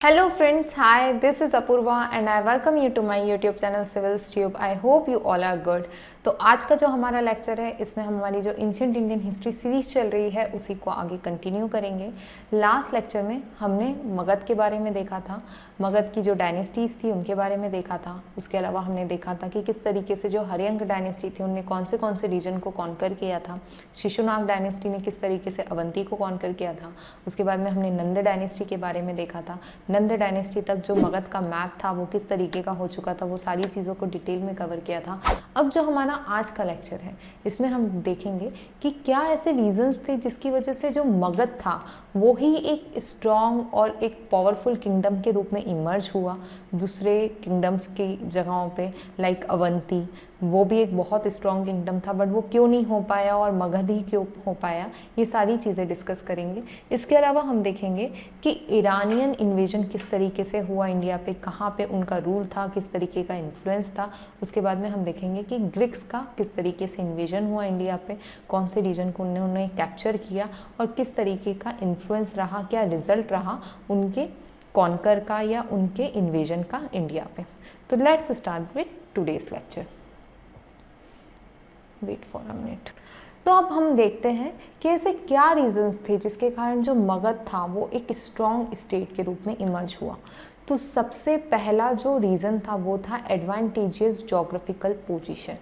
Hello friends, hi, this is Apurva and I welcome you to my YouTube channel Civils Tube. I hope you all are good. तो आज का जो हमारा lecture है इसमें हम हमारी जो एंशिएंट इंडियन हिस्ट्री सीरीज चल रही है उसी को आगे कंटिन्यू करेंगे। लास्ट लेक्चर में हमने मगध के बारे में देखा था, मगध की जो डायनेस्टीज़ थी उनके बारे में देखा था। उसके अलावा हमने देखा था कि किस तरीके से जो हर्यंक डायनेस्टी थी उनने कौन से रीजन को कॉन्कर किया था। शिशुनाग डायनेस्टी ने किस तरीके से अवंती को कॉन्कर किया था। उसके बाद में हमने नंद डायनेस्टी के बारे में देखा था। नंद डायनेस्टी तक जो मगध का मैप था वो किस तरीके का हो चुका था, वो सारी चीज़ों को डिटेल में कवर किया था। अब जो हमारा आज का लेक्चर है इसमें हम देखेंगे कि क्या ऐसे रीजंस थे जिसकी वजह से जो मगध था वो ही एक स्ट्रॉन्ग और एक पावरफुल किंगडम के रूप में इमर्ज हुआ दूसरे किंगडम्स की जगहों पे, लाइक अवंती। वो भी एक बहुत स्ट्रॉन्ग किंगडम था बट वो क्यों नहीं हो पाया और मगध ही क्यों हो पाया, ये सारी चीज़ें डिस्कस करेंगे। इसके अलावा हम देखेंगे कि ईरानियन इन्वेजन किस तरीके से हुआ इंडिया पे, कहाँ पे उनका रूल था, किस तरीके का इन्फ्लुएंस था। उसके बाद में हम देखेंगे कि ग्रीक्स का किस तरीके से इन्वेजन हुआ इंडिया पे, कौन से रीजन को उन्होंने कैप्चर किया और किस तरीके का इन्फ्लुएंस रहा, क्या रिजल्ट रहा उनके कॉन्कर का या उनके इन्वेजन का इंडिया पे। तो let's start with today's lecture. Wait for a minute. तो अब हम देखते हैं कि ऐसे क्या रीजंस थे जिसके कारण जो मगध था वो एक स्ट्रॉन्ग स्टेट के रूप में इमर्ज हुआ। तो सबसे पहला जो रीज़न था वो था एडवांटेजियस जोग्राफिकल पोजीशन।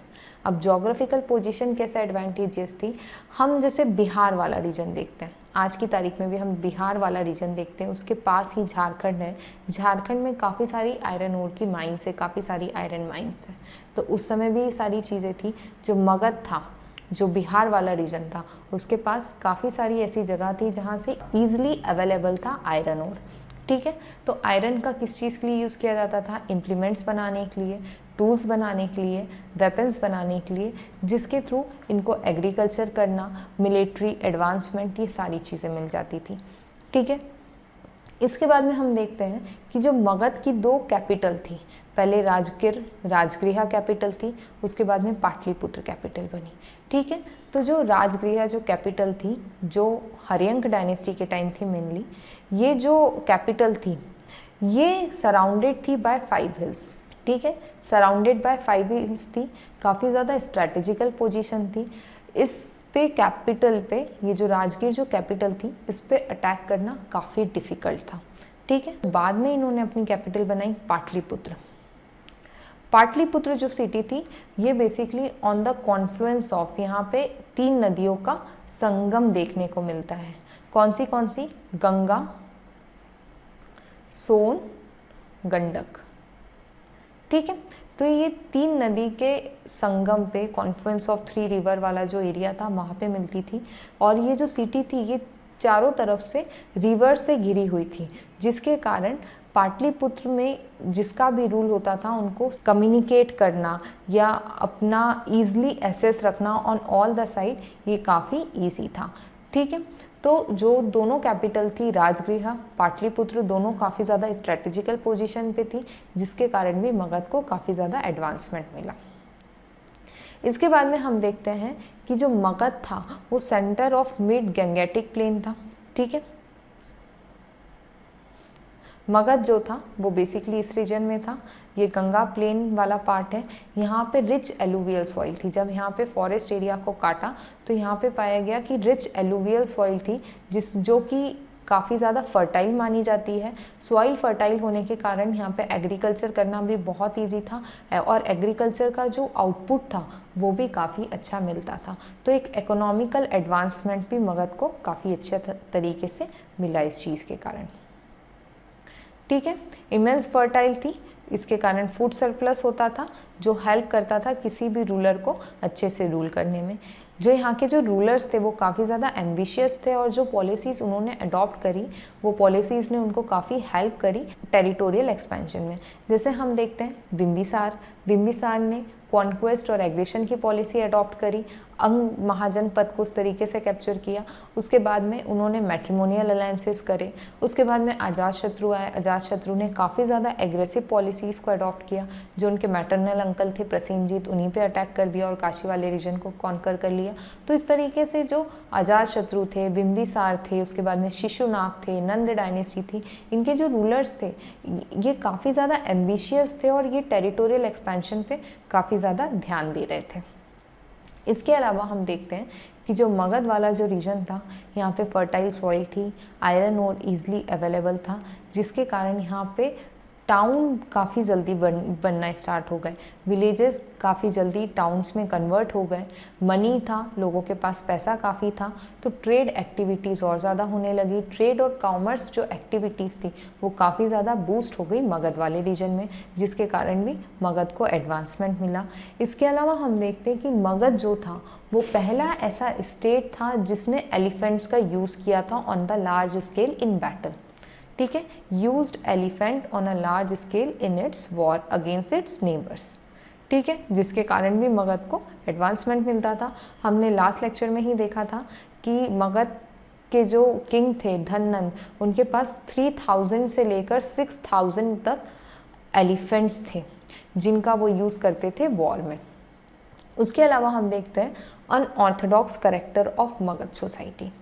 अब जोग्राफिकल पोजीशन कैसे एडवांटेजियस थी, हम जैसे बिहार वाला रीजन देखते हैं, आज की तारीख में भी हम बिहार वाला रीजन देखते हैं, उसके पास ही झारखंड है। झारखंड में काफ़ी सारी आयरन ओर की माइंस है, काफ़ी सारी आयरन माइंस है। तो उस समय भी ये सारी चीज़ें थी। जो मगध था, जो बिहार वाला रीजन था, उसके पास काफ़ी सारी ऐसी जगह थी जहाँ से ईजिली अवेलेबल था आयरन ओर। ठीक है, तो आयरन का किस चीज़ के लिए यूज़ किया जाता था? इम्प्लीमेंट्स बनाने के लिए, टूल्स बनाने के लिए, वेपन्स बनाने के लिए, जिसके थ्रू इनको एग्रीकल्चर करना, मिलिट्री एडवांसमेंट, ये सारी चीज़ें मिल जाती थी। ठीक है, इसके बाद में हम देखते हैं कि जो मगध की दो कैपिटल थी, पहले राजगृह कैपिटल थी, उसके बाद में पाटलिपुत्र कैपिटल बनी। ठीक है, तो जो राजगृह जो कैपिटल थी, जो हर्यंक डायनेस्टी के टाइम थी मेनली, ये जो कैपिटल थी ये सराउंडेड थी बाय 5 हिल्स। ठीक है, सराउंडेड बाय 5 हिल्स थी, काफ़ी ज़्यादा स्ट्रैटेजिकल पोजीशन थी। इस पे कैपिटल पे, ये जो राजगीर जो कैपिटल थी, इस पे अटैक करना काफ़ी डिफ़िकल्ट था। ठीक है, बाद में इन्होंने अपनी कैपिटल बनाई पाटलिपुत्र। पाटलिपुत्र जो सिटी थी ये basically on the Confluence of, यहाँ पे 3 नदियों का संगम देखने को मिलता है। कौन सी? गंगा, सोन, गंडक। ठीक है, तो ये 3 नदी के संगम पे, कॉन्फ्लुएंस ऑफ 3 रिवर वाला जो एरिया था वहाँ पे मिलती थी। और ये जो सिटी थी ये चारों तरफ से रिवर से घिरी हुई थी, जिसके कारण पाटलिपुत्र में जिसका भी रूल होता था उनको कम्युनिकेट करना या अपना ईजिली एसेस रखना ऑन ऑल द साइड, ये काफ़ी ईजी था। ठीक है, तो जो दोनों कैपिटल थी राजगृह, पाटलिपुत्र, दोनों काफ़ी ज़्यादा स्ट्रेटेजिकल पोजीशन पे थी, जिसके कारण भी मगध को काफ़ी ज़्यादा एडवांसमेंट मिला। इसके बाद में हम देखते हैं कि जो मगध था वो centre of mid Gangetic plain था। ठीक है, मगध जो था वो बेसिकली इस रीजन में था, ये गंगा प्लेन वाला पार्ट है। यहाँ पे रिच एलुवियल सॉइल थी। जब यहाँ पे फॉरेस्ट एरिया को काटा तो यहाँ पे पाया गया कि रिच एलुवियल सॉइल थी, जो कि काफ़ी ज़्यादा फर्टाइल मानी जाती है। सॉइल फर्टाइल होने के कारण यहाँ पे एग्रीकल्चर करना भी बहुत ईजी था और एग्रीकल्चर का जो आउटपुट था वो भी काफ़ी अच्छा मिलता था। तो एक इकोनॉमिकल एडवांसमेंट भी मगध को काफ़ी अच्छे तरीके से मिला इस चीज़ के कारण। ठीक है, इमेंस फर्टाइल थी, इसके कारण फूड सरप्लस होता था, जो हेल्प करता था किसी भी रूलर को अच्छे से रूल करने में। जो यहाँ के जो रूलर्स थे वो काफ़ी ज़्यादा एम्बिशियस थे और जो पॉलिसीज़ उन्होंने अडॉप्ट करी वो पॉलिसीज़ ने उनको काफ़ी हेल्प करी टेरिटोरियल एक्सपेंशन में। जैसे हम देखते हैं बिम्बिसार ने कॉन्क्वेस्ट और एग्रेशन की पॉलिसी अडॉप्ट करी, अंग महाजनपद को उस तरीके से कैप्चर किया। उसके बाद में उन्होंने मैट्रिमोनियल अलायंसेस करे। उसके बाद में अजातशत्रु आए। अजातशत्रु ने काफ़ी ज़्यादा एग्रेसिव पॉलिसीज़ को अडॉप्ट किया। जो उनके मैटरनल अंकल थे प्रसेनजीत, उन्हीं पे अटैक कर दिया और काशी वाले रीजन को कॉन्कर कर लिया। तो इस तरीके से जो अजातशत्रु थे, बिंबिसार थे, उसके बाद में शिशुनाग थे, नंद डायनेस्टी थी, इनके जो रूलर्स थे ये काफ़ी ज़्यादा एम्बिशियस थे और ये टेरिटोरियल एक्सपेंशन पे काफ़ी ज़्यादा ध्यान दे रहे थे। इसके अलावा हम देखते हैं कि जो मगध वाला जो रीजन था, यहाँ पे फर्टाइल सॉइल थी, आयरन और ईजिली अवेलेबल था, जिसके कारण यहाँ पे टाउन काफ़ी जल्दी बनना स्टार्ट हो गए, विलेजेस काफ़ी जल्दी टाउन्स में कन्वर्ट हो गए, मनी था, लोगों के पास पैसा काफ़ी था, तो ट्रेड एक्टिविटीज़ और ज़्यादा होने लगी। ट्रेड और कॉमर्स जो एक्टिविटीज़ थी वो काफ़ी ज़्यादा बूस्ट हो गई मगध वाले रीजन में, जिसके कारण भी मगध को एडवांसमेंट मिला। इसके अलावा हम देखते हैं कि मगध जो था वो पहला ऐसा स्टेट था जिसने एलिफेंट्स का यूज़ किया था on the large scale in battle. ठीक है, used elephant on a large scale in its war against it's neighbours. ठीक है, जिसके कारण भी मगध को एडवांसमेंट मिलता था। हमने लास्ट लेक्चर में ही देखा था कि मगध के जो किंग थे धननंद, उनके पास 3000 से लेकर 6000 तक एलिफेंट्स थे जिनका वो यूज़ करते थे वॉर में। उसके अलावा हम देखते हैं unorthodox character of Magadh society.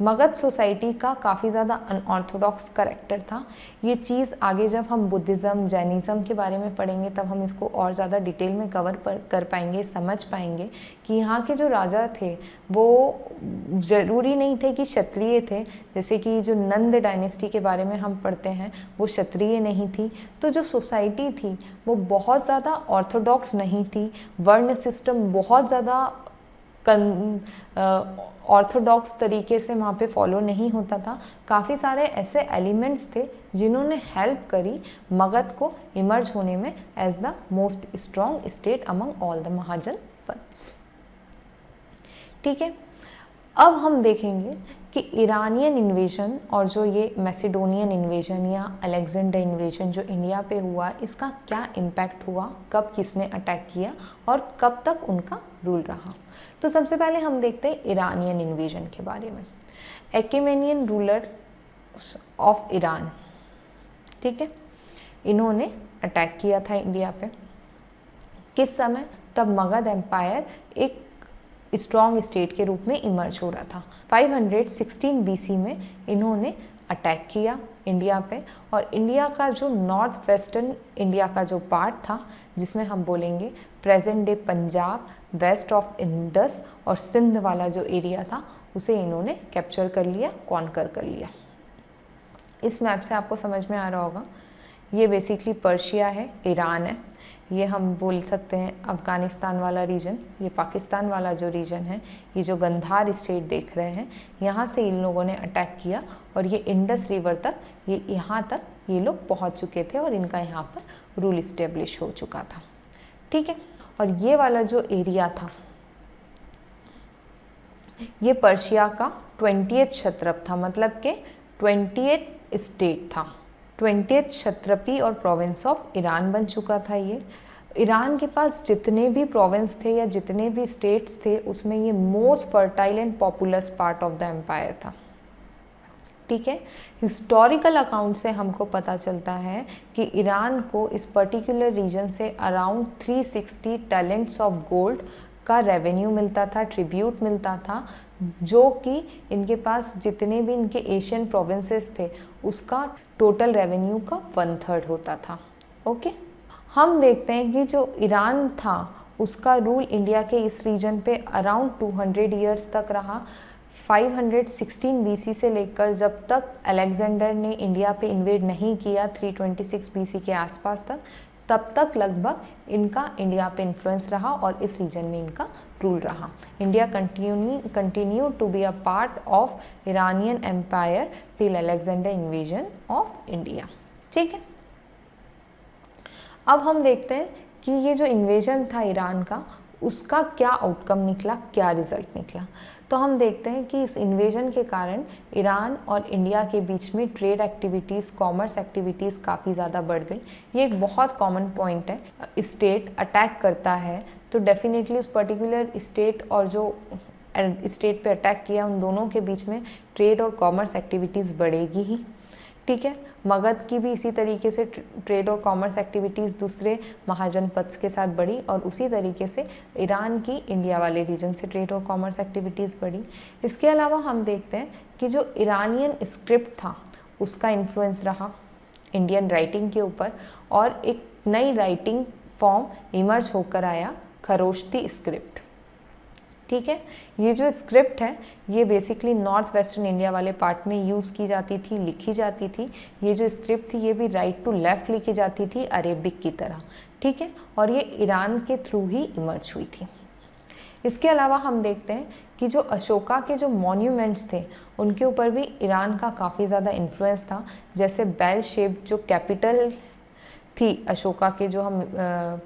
Magadh society का काफ़ी ज़्यादा अनऑर्थोडॉक्स कैरेक्टर था। ये चीज़ आगे जब हम बुद्धिज़्म, जैनिज़्म के बारे में पढ़ेंगे तब हम इसको और ज़्यादा डिटेल में कवर कर पाएंगे, समझ पाएंगे कि यहाँ के जो राजा थे वो ज़रूरी नहीं थे कि क्षत्रिय थे। जैसे कि जो नंद डायनेस्टी के बारे में हम पढ़ते हैं वो क्षत्रिय नहीं थी। तो जो सोसाइटी थी वो बहुत ज़्यादा ऑर्थोडॉक्स नहीं थी, वर्ण सिस्टम बहुत ज़्यादा ऑर्थोडॉक्स तरीके से वहाँ पे फॉलो नहीं होता था। काफ़ी सारे ऐसे एलिमेंट्स थे जिन्होंने हेल्प करी मगध को इमर्ज होने में as the most strong state among all the mahajanapadas. ठीक है, अब हम देखेंगे कि ईरानियन इन्वेजन और जो ये मैसिडोनियन इन्वेजन या अलेक्जेंडर इन्वेजन जो इंडिया पे हुआ, इसका क्या इम्पैक्ट हुआ, कब किसने अटैक किया और कब तक उनका रूल रहा। तो सबसे पहले हम देखते हैं ईरानियन इन्वेजन के बारे में। एकेमेनियन रूलर ऑफ ईरान, ठीक है, इन्होंने अटैक किया था इंडिया पे। किस समय? तब मगध एम्पायर एक स्ट्रॉन्ग स्टेट के रूप में इमर्ज हो रहा था। 516 बीसी में इन्होंने अटैक किया इंडिया पे, और इंडिया का जो नॉर्थ वेस्टर्न इंडिया का जो पार्ट था, जिसमें हम बोलेंगे present day Punjab, west of Indus और सिंध वाला जो एरिया था, उसे इन्होंने कैप्चर कर लिया, कॉन्कर कर लिया। इस मैप से आपको समझ में आ रहा होगा, ये बेसिकली पर्शिया है, ईरान है, ये हम बोल सकते हैं अफ़गानिस्तान वाला रीजन, ये पाकिस्तान वाला जो रीजन है, ये जो गंधार स्टेट देख रहे हैं, यहाँ से इन लोगों ने अटैक किया और ये इंडस रिवर तक, ये यहाँ तक ये लोग पहुँच चुके थे और इनका यहाँ पर रूल इस्टेब्लिश हो चुका था। ठीक है, और ये वाला जो एरिया था ये पर्शिया का 20th क्षत्रप था, मतलब कि 20th स्टेट था, 20th क्षत्रपी और प्रोविंस ऑफ ईरान बन चुका था। ये ईरान के पास जितने भी प्रोविंस थे या जितने भी स्टेट्स थे, उसमें ये most fertile and populous part of the empire था। ठीक है, हिस्टोरिकल अकाउंट से हमको पता चलता है कि ईरान को इस पर्टिकुलर रीजन से अराउंड 360 टैलेंट्स ऑफ गोल्ड का रेवेन्यू मिलता था, ट्रिब्यूट मिलता था, जो कि इनके पास जितने भी इनके एशियन प्रोविंसेस थे उसका टोटल रेवेन्यू का 1/3 होता था। ओके, हम देखते हैं कि जो ईरान था उसका रूल इंडिया के इस रीजन पे अराउंड 200 ईयर्स तक रहा। 516 बीसी से लेकर जब तक अलेक्जेंडर ने इंडिया पे इन्वेड नहीं किया 326 बीसी के आसपास तक, तब तक लगभग इनका इंडिया पे इन्फ्लुएंस रहा और इस रीजन में इनका रूल रहा। India continue to be a part of Iranian empire till Alexander invasion of India. ठीक है, अब हम देखते हैं कि ये जो इन्वेजन था ईरान का, उसका क्या आउटकम निकला, क्या रिजल्ट निकला। तो हम देखते हैं कि इस इन्वेजन के कारण ईरान और इंडिया के बीच में ट्रेड एक्टिविटीज़, कॉमर्स एक्टिविटीज़ काफ़ी ज़्यादा बढ़ गई। ये एक बहुत कॉमन पॉइंट है। स्टेट अटैक करता है तो डेफिनेटली उस पर्टिकुलर स्टेट और जो स्टेट पे अटैक किया उन दोनों के बीच में ट्रेड और कॉमर्स एक्टिविटीज़ बढ़ेगी ही। ठीक है, मगध की भी इसी तरीके से ट्रेड और कॉमर्स एक्टिविटीज़ दूसरे महाजनपद के साथ बढ़ी और उसी तरीके से ईरान की इंडिया वाले रीजन से ट्रेड और कॉमर्स एक्टिविटीज़ बढ़ी। इसके अलावा हम देखते हैं कि जो ईरानियन स्क्रिप्ट था उसका इन्फ्लुएंस रहा इंडियन राइटिंग के ऊपर और एक नई राइटिंग फॉर्म इमर्ज होकर आया, खरोष्टी स्क्रिप्ट। ठीक है, ये जो स्क्रिप्ट है ये बेसिकली नॉर्थ वेस्टर्न इंडिया वाले पार्ट में यूज़ की जाती थी, लिखी जाती थी। ये जो स्क्रिप्ट थी ये भी राइट टू लेफ़्ट लिखी जाती थी अरेबिक की तरह। ठीक है, और ये ईरान के थ्रू ही इमर्ज हुई थी। इसके अलावा हम देखते हैं कि जो अशोका के जो मॉन्यूमेंट्स थे उनके ऊपर भी ईरान का काफ़ी ज़्यादा इन्फ्लुएंस था। जैसे बेल शेप जो कैपिटल थी अशोका के, जो हम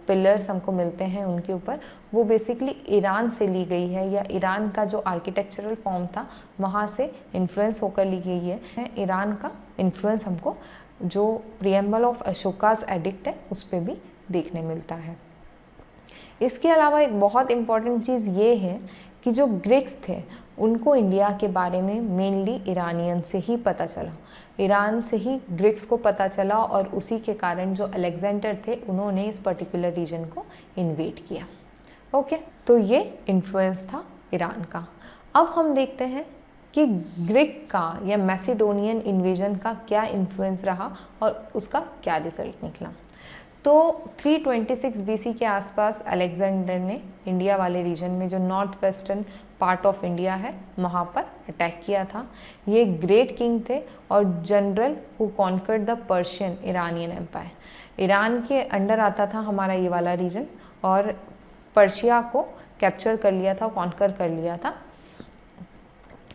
पिलर्स हमको मिलते हैं उनके ऊपर, वो बेसिकली ईरान से ली गई है या ईरान का जो आर्किटेक्चरल फॉर्म था वहाँ से इन्फ्लुएंस होकर ली गई है। ईरान का इन्फ्लुएंस हमको जो प्रियम्बल ऑफ अशोकाज एडिक्ट है उस पर भी देखने मिलता है। इसके अलावा एक बहुत इम्पॉर्टेंट चीज़ ये है कि जो ग्रीक्स थे उनको इंडिया के बारे में मेनली ईरानियन से ही पता चला, ईरान से ही ग्रीक्स को पता चला और उसी के कारण जो अलेक्जेंडर थे उन्होंने इस पर्टिकुलर रीजन को इन्वेड किया। ओके, तो ये इन्फ्लुएंस था ईरान का। अब हम देखते हैं कि ग्रीक का या मैसिडोनियन इन्वेजन का क्या इन्फ्लुएंस रहा और उसका क्या रिजल्ट निकला। तो 326 BC के आसपास अलेक्जेंडर ने इंडिया वाले रीजन में जो north western part of India है वहाँ पर अटैक किया था। ये ग्रेट किंग थे और general who conquered the Persian Iranian empire. Iran के अंडर आता था हमारा ये वाला रीजन और पर्शिया को कैप्चर कर लिया था, कॉन्कर कर लिया था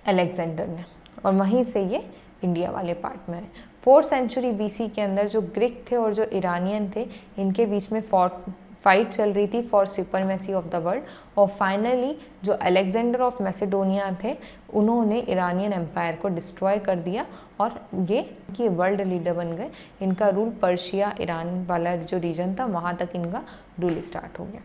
अलेक्जेंडर ने, और वहीं से ये इंडिया वाले पार्ट में है। 4th सेंचुरी BC के अंदर जो ग्रीक थे और जो ईरानियन थे इनके बीच में फाइट चल रही थी for supremacy of the world, और फाइनली जो अलेक्जेंडर ऑफ मैसेडोनिया थे उन्होंने ईरानियन एम्पायर को डिस्ट्रॉय कर दिया और ये वर्ल्ड लीडर बन गए। इनका रूल पर्शिया ईरान वाला जो रीजन था वहाँ तक इनका रूल स्टार्ट हो गया।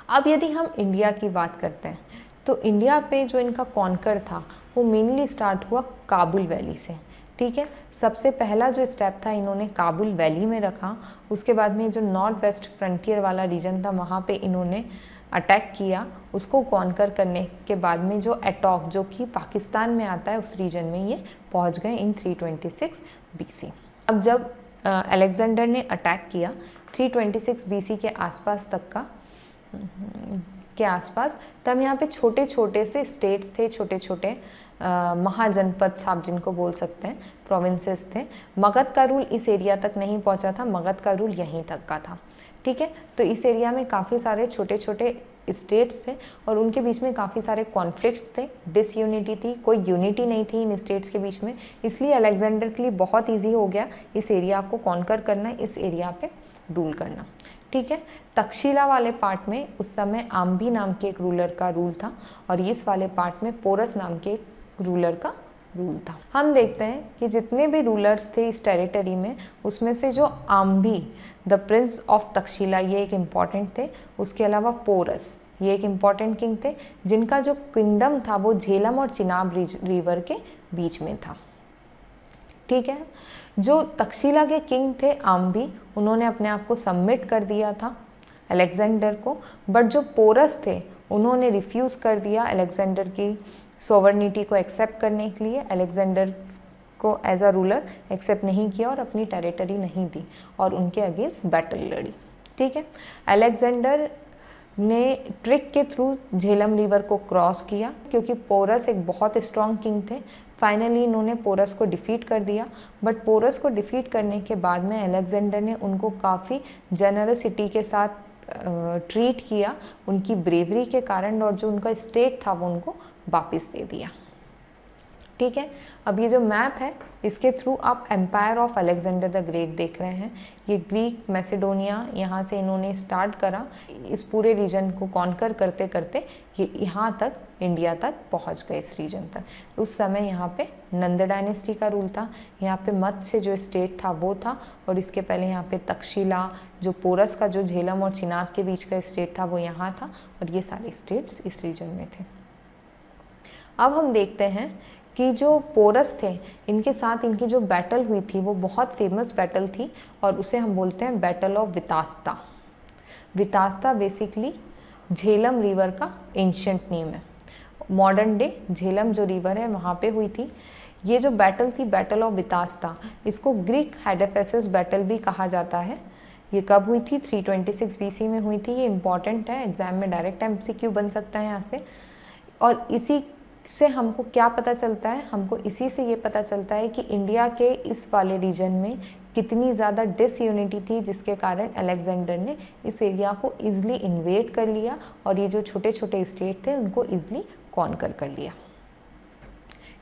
अब यदि हम इंडिया की बात करते हैं तो इंडिया पे जो इनका कॉन्कर था वो मेनली स्टार्ट हुआ काबुल वैली से। ठीक है, सबसे पहला जो स्टेप था इन्होंने काबुल वैली में रखा। उसके बाद में जो नॉर्थ वेस्ट फ्रंटियर वाला रीजन था वहाँ पे इन्होंने अटैक किया। उसको कॉन्कर करने के बाद में जो एटॉक जो कि पाकिस्तान में आता है उस रीजन में ये पहुँच गए इन 326 BC। अब जब अलेक्जेंडर ने अटैक किया 326 BC के आसपास तक के आसपास, तब यहाँ पे छोटे छोटे से स्टेट्स थे, छोटे छोटे महाजनपद आप जिनको बोल सकते हैं, प्रोविंसेस थे। मगध का रूल इस एरिया तक नहीं पहुँचा था, मगध का रूल यहीं तक का था। ठीक है, तो इस एरिया में काफ़ी सारे छोटे छोटे स्टेट्स थे और उनके बीच में काफ़ी सारे कॉन्फ्लिक्ट्स थे, डिसयूनिटी थी, कोई यूनिटी नहीं थी इन स्टेट्स के बीच में। इसलिए अलेक्जेंडर के लिए बहुत ईजी हो गया इस एरिया को कॉन्कर करना, इस एरिया पे रूल करना। ठीक है, तक्षशिला वाले पार्ट में उस समय आम्बी नाम के एक रूलर का रूल था और इस वाले पार्ट में पोरस नाम के एक रूलर का रूल था। हम देखते हैं कि जितने भी रूलर्स थे इस टेरिटरी में उसमें से जो आम्बी द प्रिंस ऑफ तक्षशिला ये एक इम्पॉर्टेंट थे। उसके अलावा पोरस ये एक इम्पॉर्टेंट किंग थे जिनका जो किंगडम था वो झेलम और चिनाब रिवर के बीच में था। ठीक है, जो तक्षशिला के किंग थे आम्बी, उन्होंने अपने आप को सबमिट कर दिया था अलेक्जेंडर को, बट जो पोरस थे उन्होंने रिफ्यूज़ कर दिया अलेक्जेंडर की सोवर्निटी को एक्सेप्ट करने के लिए। अलेक्जेंडर को एज अ रूलर एक्सेप्ट नहीं किया और अपनी टेरिटरी नहीं दी और उनके अगेंस्ट बैटल लड़ी। ठीक है, अलेक्जेंडर ने ट्रिक के थ्रू झेलम रिवर को क्रॉस किया क्योंकि पोरस एक बहुत स्ट्रॉन्ग किंग थे। फाइनली इन्होंने पोरस को डिफीट कर दिया, बट पोरस को डिफीट करने के बाद में अलेक्जेंडर ने उनको काफ़ी जेनरसिटी के साथ ट्रीट किया उनकी ब्रेवरी के कारण, और जो उनका स्टेट था वो उनको वापस दे दिया। ठीक है। अब ये जो मैप है इसके थ्रू आप empire of Alexander the great देख रहे हैं। ये ग्रीक मैसेडोनिया यहाँ से इन्होंने स्टार्ट करा, इस पूरे रीजन को कॉन्कर करते करते ये यहाँ तक इंडिया तक पहुँच गए, इस रीजन तक। उस समय यहाँ पे नंद डायनेस्टी का रूल था, यहाँ पे मत्स्य जो स्टेट था वो था, और इसके पहले यहाँ पे तक्षशिला जो पोरस का जो झेलम और चिनाब के बीच का स्टेट था वो यहाँ था, और ये सारे स्टेट्स इस रीजन में थे। अब हम देखते हैं कि जो पोरस थे इनके साथ इनकी जो बैटल हुई थी वो बहुत फेमस बैटल थी, और उसे हम बोलते हैं battle of Vitasta. Vitasta basically Jhelum river का एंशियंट नेम है। मॉडर्न डे झेलम जो रिवर है वहाँ पे हुई थी ये जो बैटल थी, बैटल ऑफ वितास्ता। इसको ग्रीक हेडेफेसिस बैटल भी कहा जाता है। ये कब हुई थी? 326 BC में हुई थी। ये इंपॉर्टेंट है, एग्जाम में डायरेक्ट MCQ बन सकता है यहाँ से। और इसी से हमको क्या पता चलता है? हमको इसी से ये पता चलता है कि इंडिया के इस वाले रीजन में कितनी ज़्यादा डिसयूनिटी थी, जिसके कारण अलेक्जेंडर ने इस एरिया को ईजिली इन्वेड कर लिया और ये जो छोटे छोटे स्टेट थे उनको ईजिली कॉन्कर कर लिया।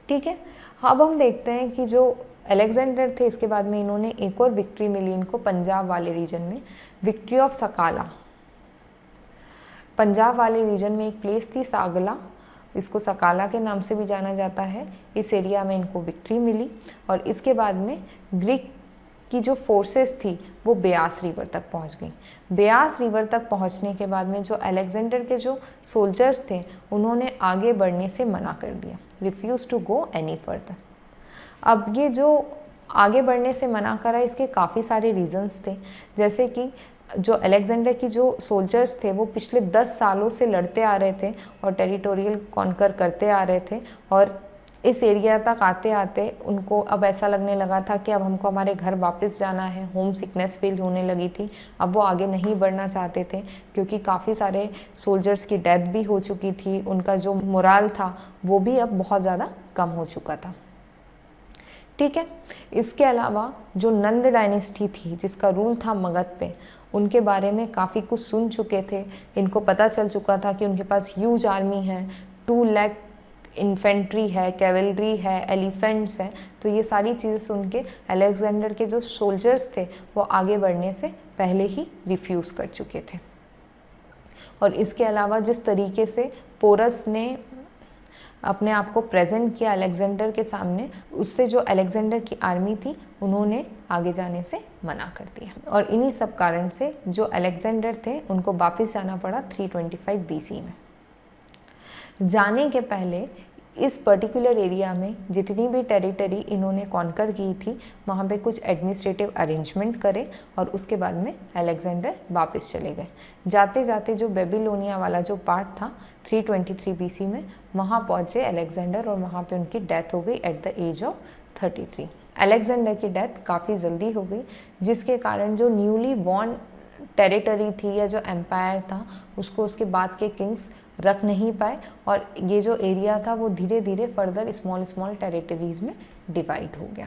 ठीक है। अब हम देखते हैं कि जो अलेक्जेंडर थे इसके बाद में इन्होंने एक और विक्ट्री मिली इनको पंजाब वाले रीजन में, विक्ट्री ऑफ सकाला। पंजाब वाले रीजन में एक प्लेस थी सागला, इसको सकाला के नाम से भी जाना जाता है। इस एरिया में इनको विक्ट्री मिली, और इसके बाद में ग्रीक की जो फोर्सेस थी वो ब्यास रिवर तक पहुंच गई। ब्यास रिवर तक पहुंचने के बाद में जो अलेक्जेंडर के जो सोल्जर्स थे उन्होंने आगे बढ़ने से मना कर दिया, refuse to go any further. अब ये जो आगे बढ़ने से मना करा इसके काफ़ी सारे रीजंस थे, जैसे कि जो अलेक्जेंडर की जो सोल्जर्स थे वो पिछले 10 सालों से लड़ते आ रहे थे और टेरिटोरियल कॉन्कर करते आ रहे थे, और इस एरिया तक आते आते उनको अब ऐसा लगने लगा था कि अब हमको हमारे घर वापस जाना है। होम सिकनेस फील होने लगी थी। अब वो आगे नहीं बढ़ना चाहते थे क्योंकि काफ़ी सारे सोल्जर्स की डेथ भी हो चुकी थी, उनका जो मोराल था वो भी अब बहुत ज़्यादा कम हो चुका था। ठीक है। इसके अलावा जो नंद डायनेस्टी थी जिसका रूल था मगध पे, उनके बारे में काफ़ी कुछ सुन चुके थे। इनको पता चल चुका था कि उनके पास ह्यूज आर्मी है, 2 लाख इन्फेंट्री है, कैवलरी है, एलिफेंट्स हैं। तो ये सारी चीज़ें सुन के अलेक्जेंडर के जो सोल्जर्स थे वो आगे बढ़ने से पहले ही रिफ्यूज़ कर चुके थे। और इसके अलावा जिस तरीके से पोरस ने अपने आप को प्रेजेंट किया अलेक्जेंडर के सामने, उससे जो अलेक्जेंडर की आर्मी थी उन्होंने आगे जाने से मना कर दिया, और इन्हीं सब कारण से जो अलेक्जेंडर थे उनको वापस जाना पड़ा 325 BC में। जाने के पहले इस पर्टिकुलर एरिया में जितनी भी टेरिटरी इन्होंने कॉन्कर की थी वहाँ पे कुछ एडमिनिस्ट्रेटिव अरेंजमेंट करे, और उसके बाद में अलेक्जेंडर वापस चले गए। जाते जाते जो बेबीलोनिया वाला जो पार्ट था 323 BC में वहाँ पहुँचे अलेक्जेंडर, और वहाँ पे उनकी डेथ हो गई at the age of 33। Alexander की डेथ काफ़ी जल्दी हो गई, जिसके कारण जो न्यूली बॉर्न टेरिटरी थी या जो एम्पायर था उसको उसके बाद के किंग्स रख नहीं पाए, और ये जो एरिया था वो धीरे धीरे फर्दर स्मॉल स्मॉल टेरिटरीज में डिवाइड हो गया।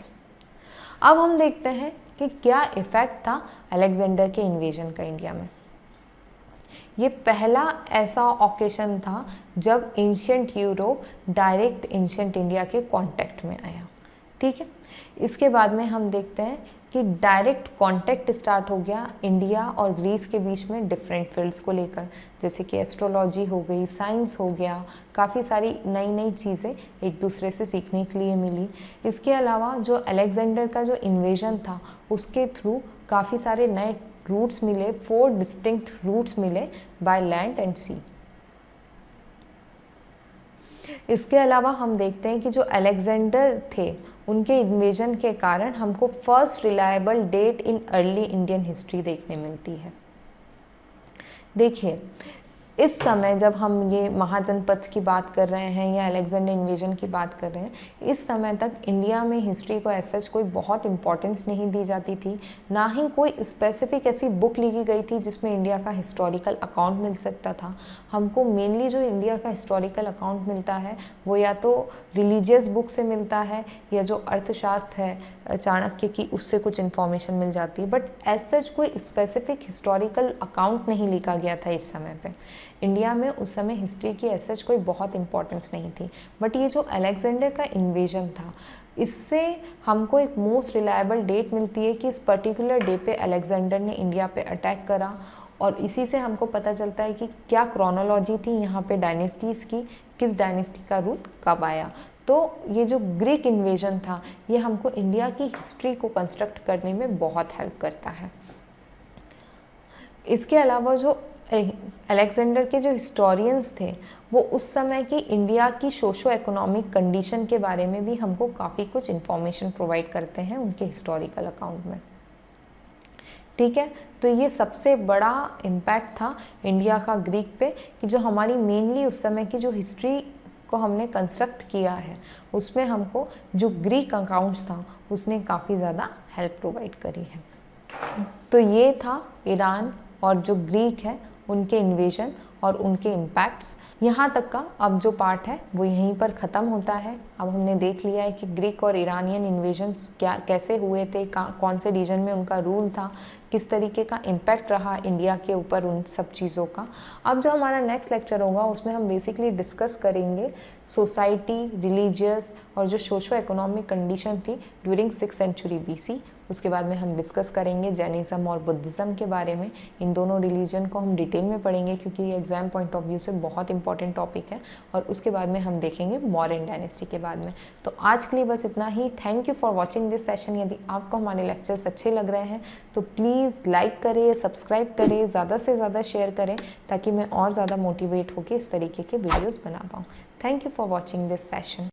अब हम देखते हैं कि क्या इफेक्ट था अलेक्जेंडर के इन्वेजन का इंडिया में। ये पहला ऐसा ओकेशन था जब ancient Europe direct ancient India के कांटेक्ट में आया। ठीक है। इसके बाद में हम देखते हैं कि डायरेक्ट कांटेक्ट स्टार्ट हो गया इंडिया और ग्रीस के बीच में डिफरेंट फील्ड्स को लेकर, जैसे कि एस्ट्रोलॉजी हो गई, साइंस हो गया, काफ़ी सारी नई नई चीज़ें एक दूसरे से सीखने के लिए मिली। इसके अलावा जो अलेक्जेंडर का जो इन्वेजन था उसके थ्रू काफ़ी सारे नए रूट्स मिले, 4 डिस्टिंक्ट रूट्स मिले बाय लैंड एंड सी। इसके अलावा हम देखते हैं कि जो अलेक्जेंडर थे उनके इन्वेजन के कारण हमको first reliable date in early Indian history देखने मिलती है। देखिए, इस समय जब हम ये महाजनपद की बात कर रहे हैं या अलेक्जेंडर इन्वेजन की बात कर रहे हैं, इस समय तक इंडिया में हिस्ट्री को ऐसा कोई बहुत इंपॉर्टेंस नहीं दी जाती थी, ना ही कोई स्पेसिफिक ऐसी बुक लिखी गई थी जिसमें इंडिया का हिस्टोरिकल अकाउंट मिल सकता था। हमको मेनली जो इंडिया का हिस्टोरिकल अकाउंट मिलता है वो या तो रिलीजियस बुक से मिलता है, या जो अर्थशास्त्र है चाणक्य की, उससे कुछ इन्फॉर्मेशन मिल जाती है, बट एज सच कोई स्पेसिफिक हिस्टोरिकल अकाउंट नहीं लिखा गया था इस समय पे। इंडिया में उस समय हिस्ट्री की एज सच कोई बहुत इंपॉर्टेंस नहीं थी। बट ये जो अलेक्जेंडर का इन्वेजन था, इससे हमको एक मोस्ट रिलायबल डेट मिलती है कि इस पर्टिकुलर डे पे अलेक्जेंडर ने इंडिया पे अटैक करा, और इसी से हमको पता चलता है कि क्या क्रोनोलॉजी थी यहाँ पे डायनेस्टीज़ की, किस डायनेस्टी का रूल कब आया। तो ये जो ग्रीक इन्वेजन था, ये हमको इंडिया की हिस्ट्री को कंस्ट्रक्ट करने में बहुत हेल्प करता है। इसके अलावा जो अलेक्जेंडर के जो हिस्टोरियंस थे, वो उस समय की इंडिया की सोशो इकोनॉमिक कंडीशन के बारे में भी हमको काफ़ी कुछ इन्फॉर्मेशन प्रोवाइड करते हैं उनके हिस्टोरिकल अकाउंट में। ठीक है, तो ये सबसे बड़ा इम्पैक्ट था इंडिया का ग्रीक पे, कि जो हमारी मेनली उस समय की जो हिस्ट्री को हमने कंस्ट्रक्ट किया है, उसमें हमको जो ग्रीक अकाउंट्स था उसने काफ़ी ज़्यादा हेल्प प्रोवाइड करी है। तो ये था ईरान और जो ग्रीक है उनके इन्वेजन और उनके इम्पैक्ट्स। यहाँ तक का अब जो पार्ट है वो यहीं पर ख़त्म होता है। अब हमने देख लिया है कि ग्रीक और ईरानियन इन्वेजन्स कैसे हुए थे, कौन से रीजन में उनका रूल था, किस तरीके का इम्पैक्ट रहा इंडिया के ऊपर उन सब चीज़ों का। अब जो हमारा नेक्स्ट लेक्चर होगा उसमें हम बेसिकली डिस्कस करेंगे सोसाइटी, रिलीजियस और जो सोशो इकोनॉमिक कंडीशन थी ड्यूरिंग 6th सेंचुरी BC। उसके बाद में हम डिस्कस करेंगे जैनिज़्म और बुद्धिज़्म के बारे में। इन दोनों रिलीजन को हम डिटेल में पढ़ेंगे क्योंकि ये एग्जाम पॉइंट ऑफ व्यू से बहुत इंपॉर्टेंट टॉपिक है। और उसके बाद में हम देखेंगे मौर्यन डायनेस्टी के बाद में। तो आज के लिए बस इतना ही। Thank you for watching this session. यदि आपको हमारे लेक्चर्स अच्छे लग रहे हैं तो प्लीज़ लाइक करें, सब्सक्राइब करें, ज़्यादा से ज़्यादा शेयर करें, ताकि मैं और ज़्यादा मोटिवेट होकर इस तरीके के वीडियोज़ बना पाऊँ। Thank you for watching this session.